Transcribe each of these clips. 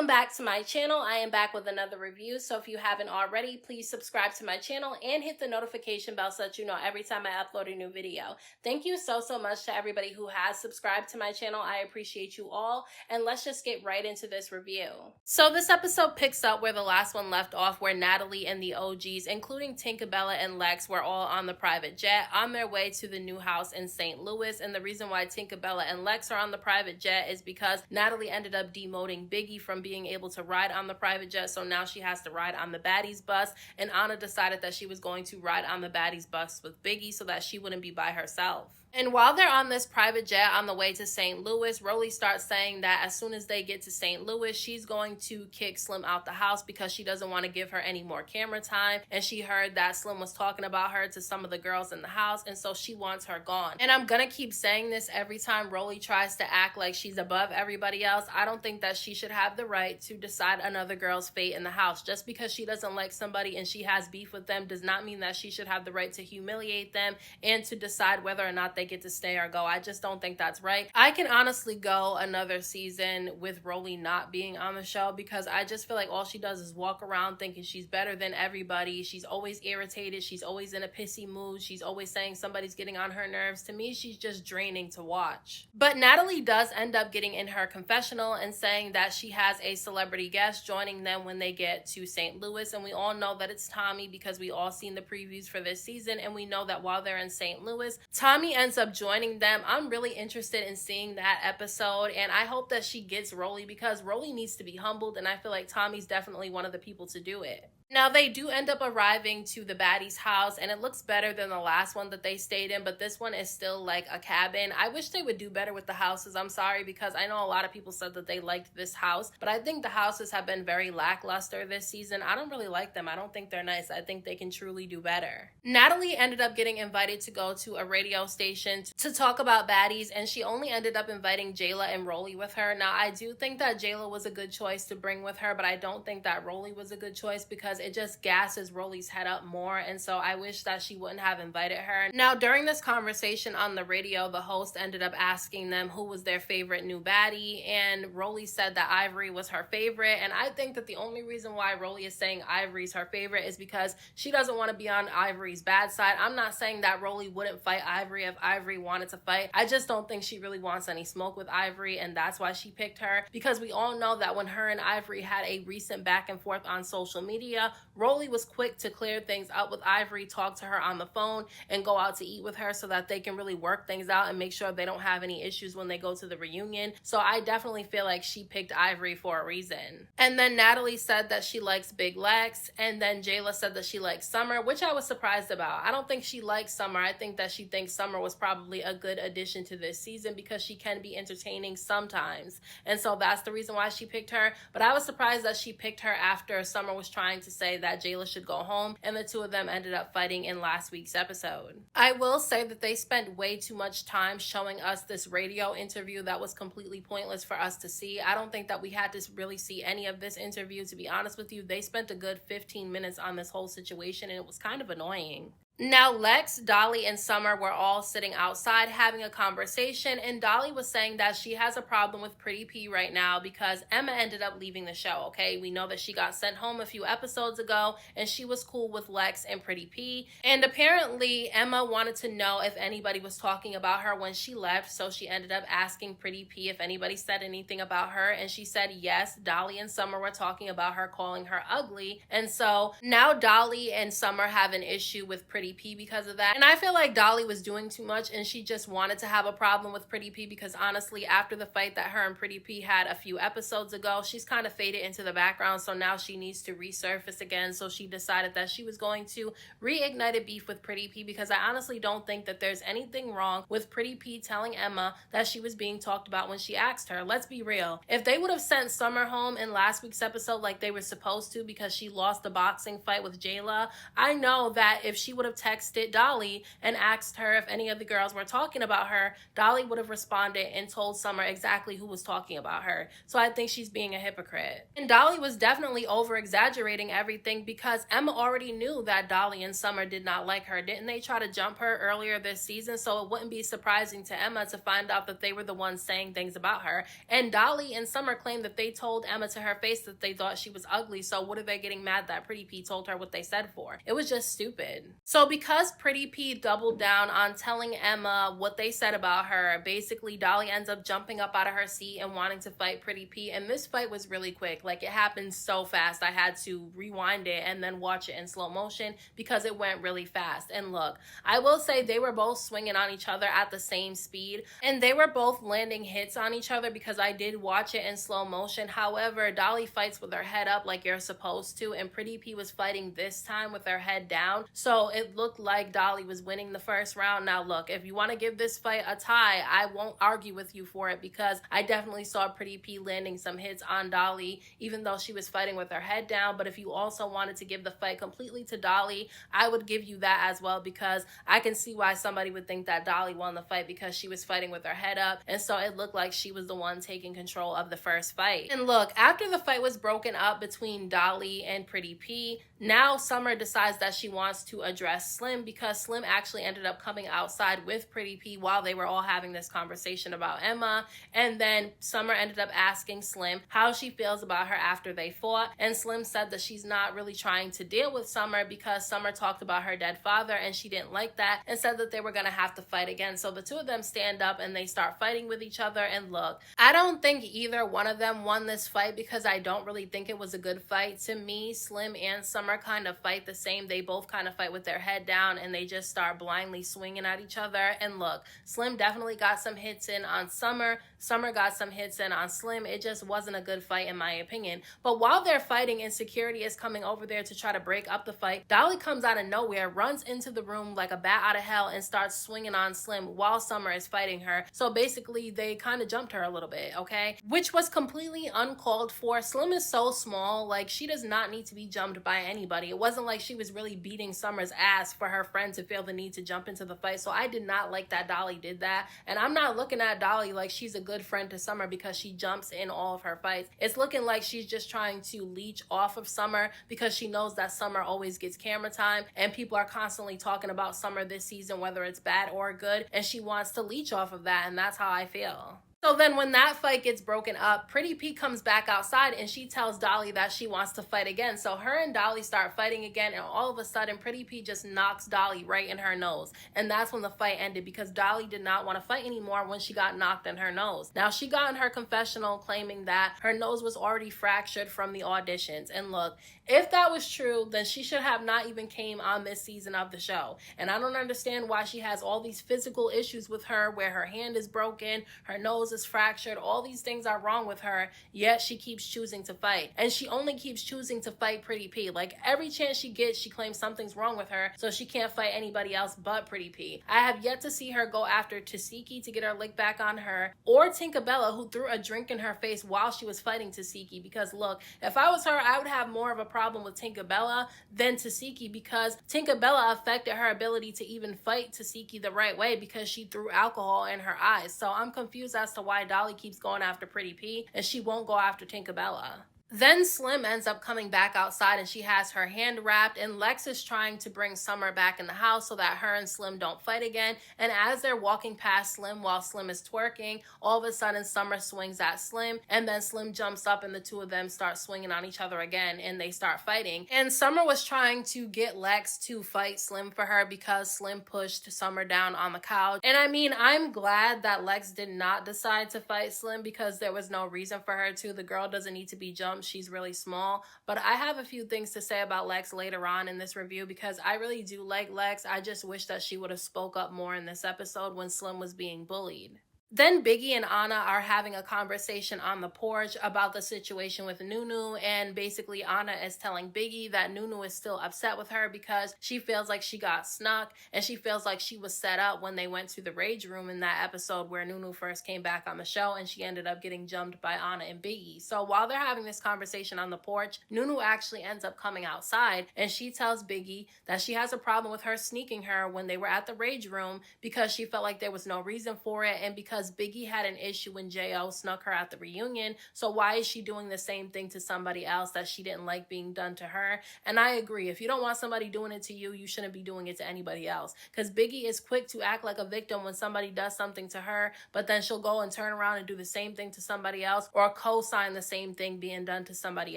Welcome back to my channel. I am back with another review. So if you haven't already, please subscribe to my channel and hit the notification bell so that you know every time I upload a new video. Thank you so much to everybody who has subscribed to my channel. I appreciate you all. And let's just get right into this review. So this episode picks up where the last one left off, where Natalie and the OGs, including Tinkerbella and Lex, were all on the private jet on their way to the new house in St. Louis. And the reason why Tinkerbella and Lex are on the private jet is because Natalie ended up demoting Biggie from being able to ride on the private jet, so now she has to ride on the Baddies bus, and Anna decided that she was going to ride on the Baddies bus with Biggie so that she wouldn't be by herself. And while they're on this private jet on the way to St. Louis, Rollie starts saying that as soon as they get to St. Louis, she's going to kick Slim out the house because she doesn't want to give her any more camera time. And she heard that Slim was talking about her to some of the girls in the house, and so she wants her gone. And I'm gonna keep saying this every time Rollie tries to act like she's above everybody else. I don't think that she should have the right to decide another girl's fate in the house. Just because she doesn't like somebody and she has beef with them does not mean that she should have the right to humiliate them and to decide whether or not they get to stay or go. I just don't think that's right. I can honestly go another season with Rollie not being on the show because I just feel like all she does is walk around thinking she's better than everybody. She's always irritated. She's always in a pissy mood. She's always saying somebody's getting on her nerves. To me, she's just draining to watch. But Natalie does end up getting in her confessional and saying that she has a celebrity guest joining them when they get to St. Louis. And we all know that it's Tommy because we all seen the previews for this season. And we know that while they're in St. Louis, Tommy ends up joining them. I'm really interested in seeing that episode, and I hope that she gets Rollie because Rollie needs to be humbled, and I feel like Tommy's definitely one of the people to do it. Now, they do end up arriving to the Baddies' house, and it looks better than the last one that they stayed in, but this one is still like a cabin. I wish they would do better with the houses. I'm sorry, because I know a lot of people said that they liked this house, but I think the houses have been very lackluster this season. I don't really like them. I don't think they're nice. I think they can truly do better. Natalie ended up getting invited to go to a radio station to talk about Baddies, and she only ended up inviting Jayla and Rollie with her. Now, I do think that Jayla was a good choice to bring with her, but I don't think that Rollie was a good choice because it just gasses Rollie's head up more, and so I wish that she wouldn't have invited her. Now, during this conversation on the radio, the host ended up asking them who was their favorite new baddie, and Rollie said that Ivory was her favorite, and I think that the only reason why Rollie is saying Ivory's her favorite is because she doesn't want to be on Ivory's bad side. I'm not saying that Rollie wouldn't fight Ivory if Ivory wanted to fight. I just don't think she really wants any smoke with Ivory, and that's why she picked her, because we all know that when her and Ivory had a recent back and forth on social media, Rollie was quick to clear things up with Ivory, talk to her on the phone, and go out to eat with her so that they can really work things out and make sure they don't have any issues when they go to the reunion. So I definitely feel like she picked Ivory for a reason. And then Natalie said that she likes Big Lex, and then Jayla said that she likes Summer, which I was surprised about. I don't think she likes Summer. I think that she thinks Summer was probably a good addition to this season because she can be entertaining sometimes. And so that's the reason why she picked her. But I was surprised that she picked her after Summer was trying to say that Jayla should go home, and the two of them ended up fighting in last week's episode. I will say that they spent way too much time showing us this radio interview that was completely pointless for us to see. I don't think that we had to really see any of this interview, to be honest with you. They spent a good 15 minutes on this whole situation, and it was kind of annoying. Now, Lex, Dolly, and Summer were all sitting outside having a conversation, and Dolly was saying that she has a problem with Pretty P right now because Emma ended up leaving the show, okay? We know that she got sent home a few episodes ago, and she was cool with Lex and Pretty P, and apparently Emma wanted to know if anybody was talking about her when she left, so she ended up asking Pretty P if anybody said anything about her, and she said yes, Dolly and Summer were talking about her, calling her ugly, and so now Dolly and Summer have an issue with Pretty P because of that. And I feel like Dolly was doing too much and she just wanted to have a problem with Pretty P because honestly, after the fight that her and Pretty P had a few episodes ago, she's kind of faded into the background, so now she needs to resurface again. So she decided that she was going to reignite a beef with Pretty P because I honestly don't think that there's anything wrong with Pretty P telling Emma that she was being talked about when she asked her. Let's be real. If they would have sent Summer home in last week's episode like they were supposed to because she lost the boxing fight with Jayla, I know that if she would have have texted Dolly and asked her if any of the girls were talking about her, Dolly would have responded and told Summer exactly who was talking about her. So I think she's being a hypocrite. And Dolly was definitely over exaggerating everything because Emma already knew that Dolly and Summer did not like her. Didn't they try to jump her earlier this season? So it wouldn't be surprising to Emma to find out that they were the ones saying things about her. And Dolly and Summer claimed that they told Emma to her face that they thought she was ugly. So what are they getting mad that Pretty P told her what they said for? It was just stupid. So because Pretty P doubled down on telling Emma what they said about her, basically Dolly ends up jumping up out of her seat and wanting to fight Pretty P. And this fight was really quick. Like, it happened so fast. I had to rewind it and then watch it in slow motion because it went really fast. And look, I will say they were both swinging on each other at the same speed, and they were both landing hits on each other because I did watch it in slow motion. However, Dolly fights with her head up like you're supposed to, and Pretty P was fighting this time with her head down. So it looked like Dolly was winning the first round. Now look, if you want to give this fight a tie, I won't argue with you for it because I definitely saw Pretty P landing some hits on Dolly, even though she was fighting with her head down. But if you also wanted to give the fight completely to Dolly, I would give you that as well, because I can see why somebody would think that Dolly won the fight because she was fighting with her head up, and so it looked like she was the one taking control of the first fight. And look, after the fight was broken up between Dolly and Pretty P, now Summer decides that she wants to address Slim because Slim actually ended up coming outside with Pretty P while they were all having this conversation about Emma. And then Summer ended up asking Slim how she feels about her after they fought, and Slim said that she's not really trying to deal with Summer because Summer talked about her dead father and she didn't like that, and said that they were gonna have to fight again. So the two of them stand up and they start fighting with each other. And look, I don't think either one of them won this fight because I don't really think it was a good fight. To me, Slim and Summer kind of fight the same. They both kind of fight with their head down and they just start blindly swinging at each other. And look, Slim definitely got some hits in on Summer. Summer got some hits in on Slim. It just wasn't a good fight in my opinion. But while they're fighting and security is coming over there to try to break up the fight, Dolly comes out of nowhere, runs into the room like a bat out of hell and starts swinging on Slim while Summer is fighting her. So basically they kind of jumped her a little bit, okay? Which was completely uncalled for. Slim is so small, like she does not need to be jumped by anybody. It wasn't like she was really beating Summer's ass for her friend to feel the need to jump into the fight. So I did not like that Dolly did that. And I'm not looking at Dolly like she's a good friend to Summer because she jumps in all of her fights. It's looking like she's just trying to leech off of Summer because she knows that Summer always gets camera time and people are constantly talking about Summer this season, whether it's bad or good, and she wants to leech off of that, and that's how I feel. So then when that fight gets broken up, Pretty P comes back outside and she tells Dolly that she wants to fight again. So her and Dolly start fighting again, and all of a sudden Pretty P just knocks Dolly right in her nose. And that's when the fight ended because Dolly did not want to fight anymore when she got knocked in her nose. Now she got in her confessional claiming that her nose was already fractured from the auditions. And look, if that was true, then she should have not even came on this season of the show. And I don't understand why she has all these physical issues with her where her hand is broken, her nose is fractured, all these things are wrong with her, yet she keeps choosing to fight. And she only keeps choosing to fight Pretty P. Like every chance she gets, she claims something's wrong with her, so she can't fight anybody else but Pretty P. I have yet to see her go after Tasiki to get her lick back on her, or Tinkerbella, who threw a drink in her face while she was fighting Tasiki. Because look, if I was her, I would have more of a problem with Tinkerbella than Tasiki, because Tinkerbella affected her ability to even fight Tasiki the right way because she threw alcohol in her eyes. So I'm confused as to why Dolly keeps going after Pretty P and she won't go after Tinkerbella. Then Slim ends up coming back outside and she has her hand wrapped, and Lex is trying to bring Summer back in the house so that her and Slim don't fight again. And as they're walking past Slim while Slim is twerking, all of a sudden Summer swings at Slim, and then Slim jumps up and the two of them start swinging on each other again and they start fighting. And Summer was trying to get Lex to fight Slim for her because Slim pushed Summer down on the couch. And I mean, I'm glad that Lex did not decide to fight Slim because there was no reason for her to. The girl doesn't need to be jumped. She's really small. But I have a few things to say about Lex later on in this review because I really do like Lex. I just wish that she would have spoke up more in this episode when Slim was being bullied. Then Biggie and Anna are having a conversation on the porch about the situation with Nunu, and basically Anna is telling Biggie that Nunu is still upset with her because she feels like she got snuck and she feels like she was set up when they went to the rage room in that episode where Nunu first came back on the show, and she ended up getting jumped by Anna and Biggie. So while they're having this conversation on the porch, Nunu actually ends up coming outside and she tells Biggie that she has a problem with her sneaking her when they were at the rage room because she felt like there was no reason for it, and because Biggie had an issue when J.O. snuck her at the reunion. So why is she doing the same thing to somebody else that she didn't like being done to her? And I agree. If you don't want somebody doing it to you, you shouldn't be doing it to anybody else. Because Biggie is quick to act like a victim when somebody does something to her, but then she'll go and turn around and do the same thing to somebody else or co-sign the same thing being done to somebody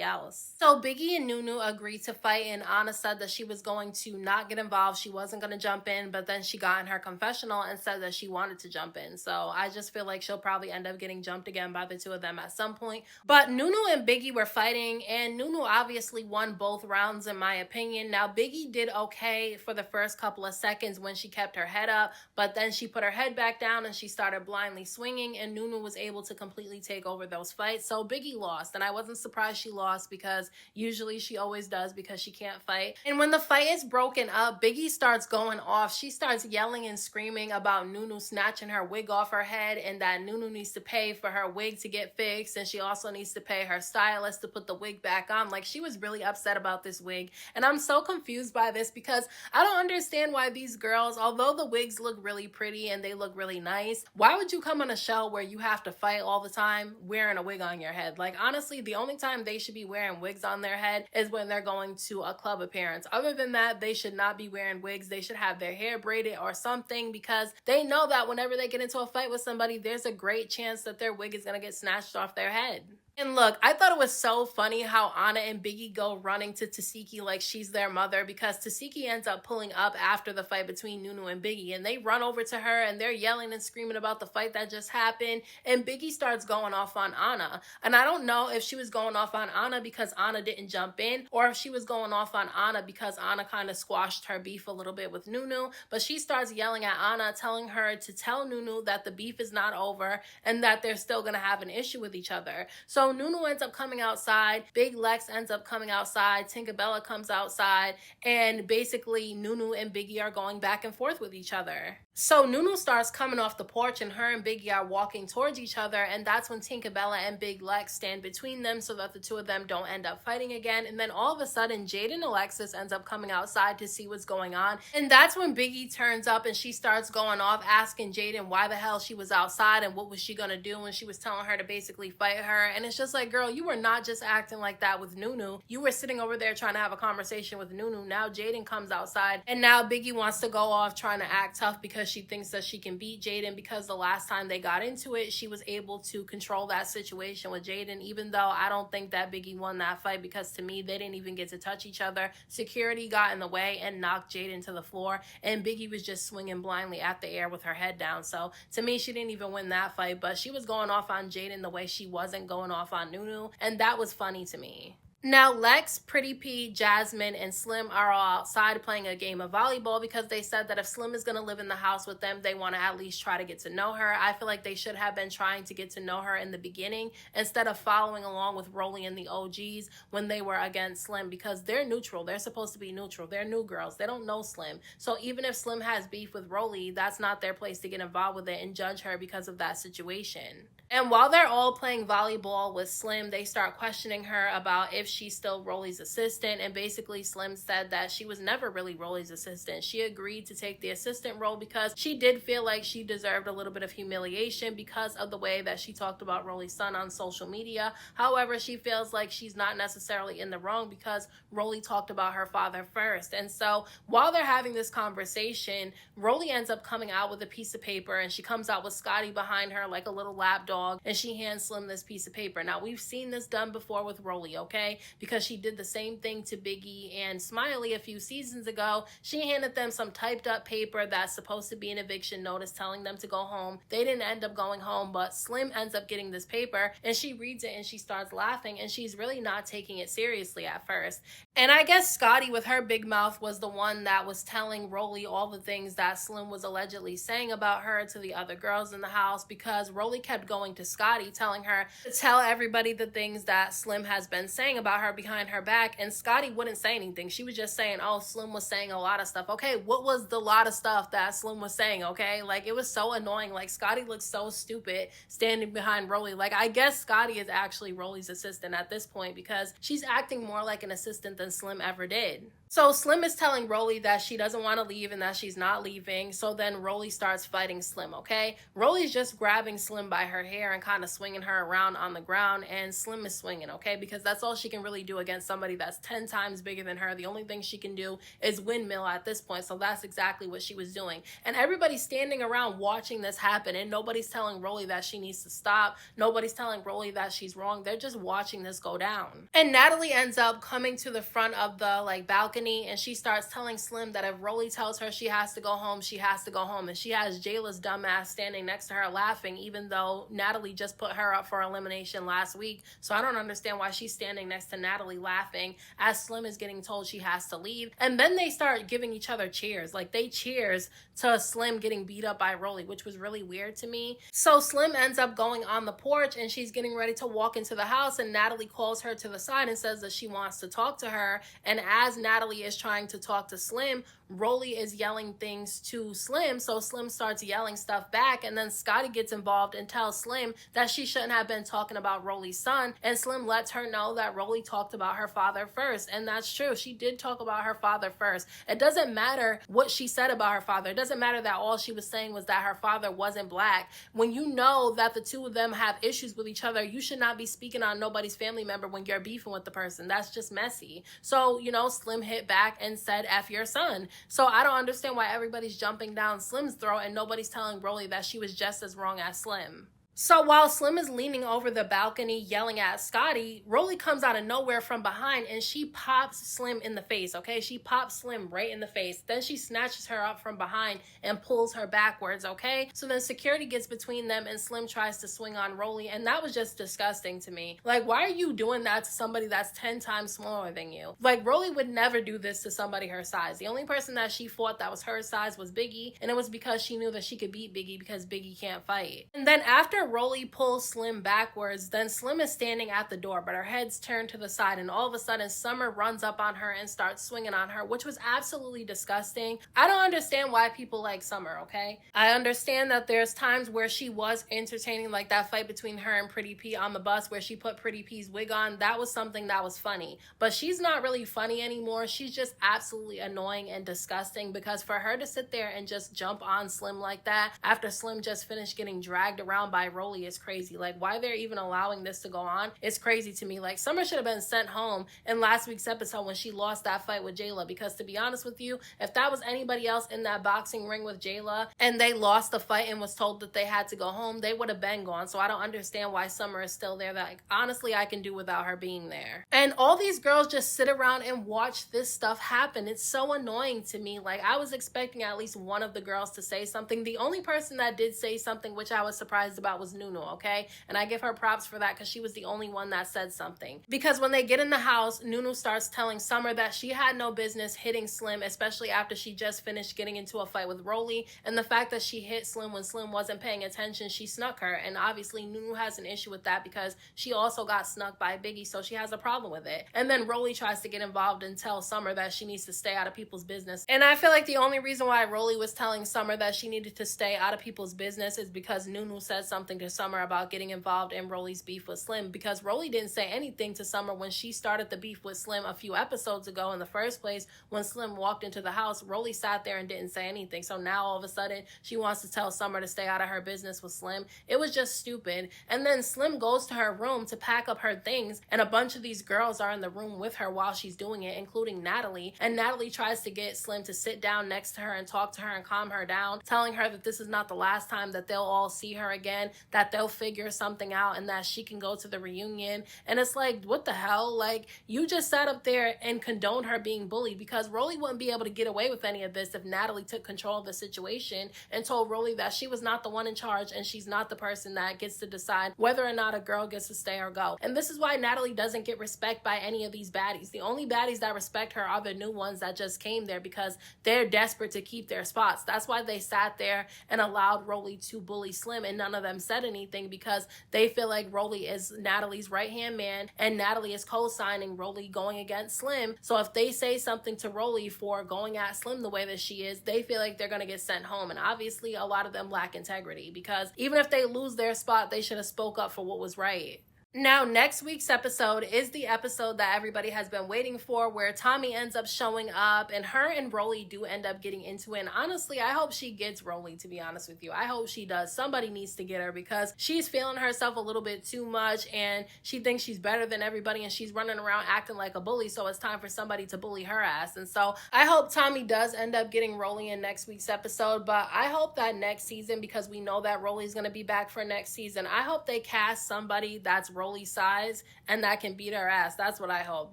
else. So Biggie and Nunu agreed to fight, and Anna said that she was going to not get involved. She wasn't going to jump in, but then she got in her confessional and said that she wanted to jump in. So I just feel like she'll probably end up getting jumped again by the two of them at some point. But Nunu and Biggie were fighting, and Nunu obviously won both rounds in my opinion. Now Biggie did okay for the first couple of seconds when she kept her head up, but then she put her head back down and she started blindly swinging, and Nunu was able to completely take over those fights. So Biggie lost, and I wasn't surprised she lost because usually she always does because she can't fight. And when the fight is broken up, Biggie starts going off. She starts yelling and screaming about Nunu snatching her wig off her head and that Nunu needs to pay for her wig to get fixed, and she also needs to pay her stylist to put the wig back on. Like, she was really upset about this wig, and I'm so confused by this because I don't understand why these girls, although the wigs look really pretty and they look really nice, why would you come on a show where you have to fight all the time wearing a wig on your head? Like, honestly, the only time they should be wearing wigs on their head is when they're going to a club appearance. Other than that, they should not be wearing wigs. They should have their hair braided or something, because they know that whenever they get into a fight with somebody, there's a great chance that their wig is going to get snatched off their head. And look, I thought it was so funny how Anna and Biggie go running to Tasiki like she's their mother, because Tasiki ends up pulling up after the fight between Nunu and Biggie, and they run over to her and they're yelling and screaming about the fight that just happened, and Biggie starts going off on Anna. And I don't know if she was going off on Anna because Anna didn't jump in, or if she was going off on Anna because Anna kind of squashed her beef a little bit with Nunu, but she starts yelling at Anna, telling her to tell Nunu that the beef is not over and that they're still going to have an issue with each other. So Nunu ends up coming outside, Big Lex ends up coming outside, Tinkerbella comes outside, and basically Nunu and Biggie are going back and forth with each other. So Nunu starts coming off the porch and her and Biggie are walking towards each other, and that's when Tinkerbella and Big Lex stand between them so that the two of them don't end up fighting again. And then all of a sudden Jade and Alexis ends up coming outside to see what's going on, and that's when Biggie turns up and she starts going off asking Jaden why the hell she was outside and what was she gonna do when she was telling her to basically fight her. And it's just like, girl, you were not just acting like that with Nunu. You were sitting over there trying to have a conversation with Nunu. Now Jaden comes outside and now Biggie wants to go off trying to act tough because she thinks that she can beat Jaden, because the last time they got into it, she was able to control that situation with Jaden, even though I don't think that Biggie won that fight, because to me, they didn't even get to touch each other. Security got in the way and knocked Jaden to the floor, and Biggie was just swinging blindly at the air with her head down. So to me, she didn't even win that fight, but she was going off on Jaden the way she wasn't going off on Nunu, and that was funny to me. Now, Lex, Pretty P, Jasmine, and Slim are all outside playing a game of volleyball because they said that if Slim is going to live in the house with them, they want to at least try to get to know her. I feel like they should have been trying to get to know her in the beginning instead of following along with Rollie and the OGs when they were against Slim, because they're neutral. They're supposed to be neutral. They're new girls. They don't know Slim. So even if Slim has beef with Rollie, that's not their place to get involved with it and judge her because of that situation. And while they're all playing volleyball with Slim, they start questioning her about if she's still Rollie's assistant. And basically Slim said that she was never really Rollie's assistant. She agreed to take the assistant role because she did feel like she deserved a little bit of humiliation because of the way that she talked about Rollie's son on social media. However, she feels like she's not necessarily in the wrong because Rollie talked about her father first. And so while they're having this conversation, Rollie ends up coming out with a piece of paper, and she comes out with Scotty behind her like a little lap dog, and she hands Slim this piece of paper. Now, we've seen this done before with Rollie, okay? Because she did the same thing to Biggie and Smiley a few seasons ago. She handed them some typed up paper that's supposed to be an eviction notice telling them to go home. They didn't end up going home, but Slim ends up getting this paper, and she reads it and she starts laughing, and she's really not taking it seriously at first. And I guess Scotty, with her big mouth, was the one that was telling Rollie all the things that Slim was allegedly saying about her to the other girls in the house, because Rollie kept going to Scotty, telling her to tell everybody the things that Slim has been saying about her behind her back. And Scotty wouldn't say anything. She was just saying, oh, Slim was saying a lot of stuff. Okay, what was the lot of stuff that Slim was saying? Okay, like, it was so annoying. Like, Scotty looked so stupid standing behind Rollie. Like, I guess Scotty is actually Rollie's assistant at this point, because she's acting more like an assistant than Slim ever did. So Slim is telling Rollie that she doesn't want to leave and that she's not leaving. So then Rollie starts fighting Slim, okay? Rollie's just grabbing Slim by her hair and kind of swinging her around on the ground, and Slim is swinging, okay? Because that's all she can really do against somebody that's 10 times bigger than her. The only thing she can do is windmill at this point. So that's exactly what she was doing. And everybody's standing around watching this happen, and nobody's telling Rollie that she needs to stop. Nobody's telling Rollie that she's wrong. They're just watching this go down. And Natalie ends up coming to the front of the balcony, and she starts telling Slim that if Rollie tells her she has to go home, she has to go home. And she has Jayla's dumbass standing next to her laughing, even though Natalie just put her up for elimination last week. So I don't understand why she's standing next to Natalie laughing as Slim is getting told she has to leave. And then they start giving each other cheers. Like, they cheers to Slim getting beat up by Rollie, which was really weird to me. So Slim ends up going on the porch, and she's getting ready to walk into the house, and Natalie calls her to the side and says that she wants to talk to her. And as Natalie is trying to talk to Slim, Rollie is yelling things to Slim, so Slim starts yelling stuff back, and then Scotty gets involved and tells Slim that she shouldn't have been talking about Rollie's son, and Slim lets her know that Rollie talked about her father first. And that's true, she did talk about her father first. It doesn't matter what she said about her father. It doesn't matter that all she was saying was that her father wasn't black. When you know that the two of them have issues with each other, you should not be speaking on nobody's family member when you're beefing with the person. That's just messy. So, you know, Slim hit back and said, F your son. So I don't understand why everybody's jumping down Slim's throat and nobody's telling Rollie that she was just as wrong as Slim. So while Slim is leaning over the balcony yelling at Scotty, Rollie comes out of nowhere from behind and she pops Slim in the face, okay? She pops Slim right in the face. Then she snatches her up from behind and pulls her backwards, okay? So then security gets between them and Slim tries to swing on Rollie, and that was just disgusting to me. Like, why are you doing that to somebody that's 10 times smaller than you? Like, Rollie would never do this to somebody her size. The only person that she fought that was her size was Biggie, and it was because she knew that she could beat Biggie because Biggie can't fight. And then after Rollie pulls Slim backwards, then Slim is standing at the door, but her head's turned to the side, and all of a sudden Summer runs up on her and starts swinging on her, which was absolutely disgusting. I don't understand why people like Summer, okay? I understand that there's times where she was entertaining, like that fight between her and Pretty P on the bus where she put Pretty P's wig on. That was something that was funny, but she's not really funny anymore. She's just absolutely annoying and disgusting, because for her to sit there and just jump on Slim like that after Slim just finished getting dragged around by Rollie is crazy. Like, why they're even allowing this to go on is crazy to me. Like, Summer should have been sent home in last week's episode when she lost that fight with Jayla, because to be honest with you, if that was anybody else in that boxing ring with Jayla and they lost the fight and was told that they had to go home, they would have been gone. So I don't understand why Summer is still there. That, like, honestly, I can do without her being there. And all these girls just sit around and watch this stuff happen. It's so annoying to me. Like, I was expecting at least one of the girls to say something. The only person that did say something, which I was surprised about, was Noo-noo, okay? And I give her props for that, because she was the only one that said something. Because when they get in the house, Noo-noo starts telling Summer that she had no business hitting Slim, especially after she just finished getting into a fight with Rollie. And the fact that she hit Slim when Slim wasn't paying attention, she snuck her. And obviously Noo-noo has an issue with that because she also got snuck by Biggie, so she has a problem with it. And then Rollie tries to get involved and tell Summer that she needs to stay out of people's business. And I feel like the only reason why Rollie was telling Summer that she needed to stay out of people's business is because Noo-noo said something to Summer about getting involved in Rollie's beef with Slim, because Rollie didn't say anything to Summer when she started the beef with Slim a few episodes ago in the first place. When Slim walked into the house, Rollie sat there and didn't say anything. So now all of a sudden she wants to tell Summer to stay out of her business with Slim. It was just stupid. And then Slim goes to her room to pack up her things, and a bunch of these girls are in the room with her while she's doing it, including Natalie. And Natalie tries to get Slim to sit down next to her and talk to her and calm her down, telling her that this is not the last time that they'll all see her again, that they'll figure something out and that she can go to the reunion. And it's like, what the hell? Like, you just sat up there and condoned her being bullied, because Rollie wouldn't be able to get away with any of this if Natalie took control of the situation and told Rollie that she was not the one in charge and she's not the person that gets to decide whether or not a girl gets to stay or go. And this is why Natalie doesn't get respect by any of these baddies. The only baddies that respect her are the new ones that just came there because they're desperate to keep their spots. That's why they sat there and allowed Rollie to bully Slim, and none of them said anything because they feel like Rollie is Natalie's right-hand man and Natalie is co-signing Rollie going against Slim. So if they say something to Rollie for going at Slim the way that she is, they feel like they're going to get sent home. And obviously a lot of them lack integrity, because even if they lose their spot, they should have spoke up for what was right. Now, next week's episode is the episode that everybody has been waiting for, where Tommy ends up showing up and her and Rollie do end up getting into it. And honestly, I hope she gets Rollie, to be honest with you. I hope she does. Somebody needs to get her, because she's feeling herself a little bit too much and she thinks she's better than everybody and she's running around acting like a bully. So it's time for somebody to bully her ass. And so I hope Tommy does end up getting Rollie in next week's episode. But I hope that next season, because we know that Rollie's going to be back for next season, I hope they cast somebody that's Rollie size and that can beat her ass. That's what I hope,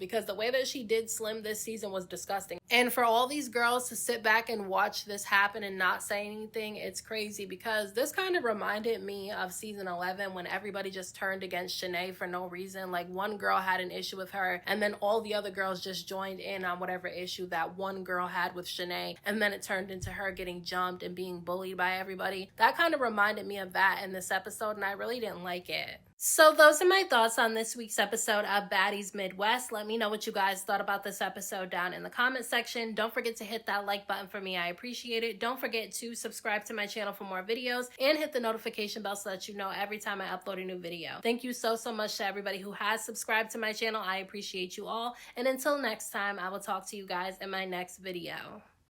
because the way that she did Slim this season was disgusting. And for all these girls to sit back and watch this happen and not say anything, it's crazy, because this kind of reminded me of season 11 when everybody just turned against Shanae for no reason. Like, one girl had an issue with her and then all the other girls just joined in on whatever issue that one girl had with Shanae, and then it turned into her getting jumped and being bullied by everybody. That kind of reminded me of that in this episode, and I really didn't like it. So those are my thoughts on this week's episode of Baddies Midwest. Let me know what you guys thought about this episode down in the comment section. Don't forget to hit that like button for me. I appreciate it. Don't forget to subscribe to my channel for more videos and hit the notification bell so that you know every time I upload a new video. Thank you so much to everybody who has subscribed to my channel. I appreciate you all. And until next time, I will talk to you guys in my next video.